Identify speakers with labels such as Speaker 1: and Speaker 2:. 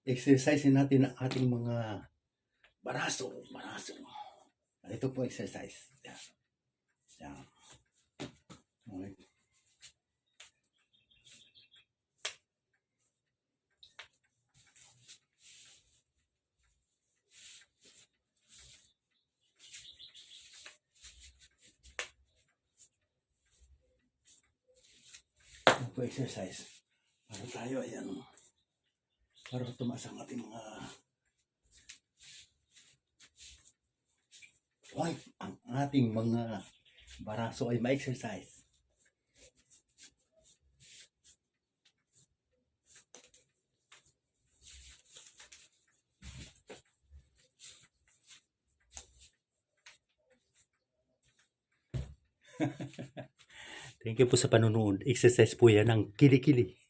Speaker 1: exercise natin ang ating mga baraso. Ito po exercise. Yan. Yan. Okay. Ito po exercise. Para tayo, ayan. Para tumaas ang ating mga ang ating mga baraso ay ma-exercise. Thank you po sa panonood. Exercise po yan ng kilikili.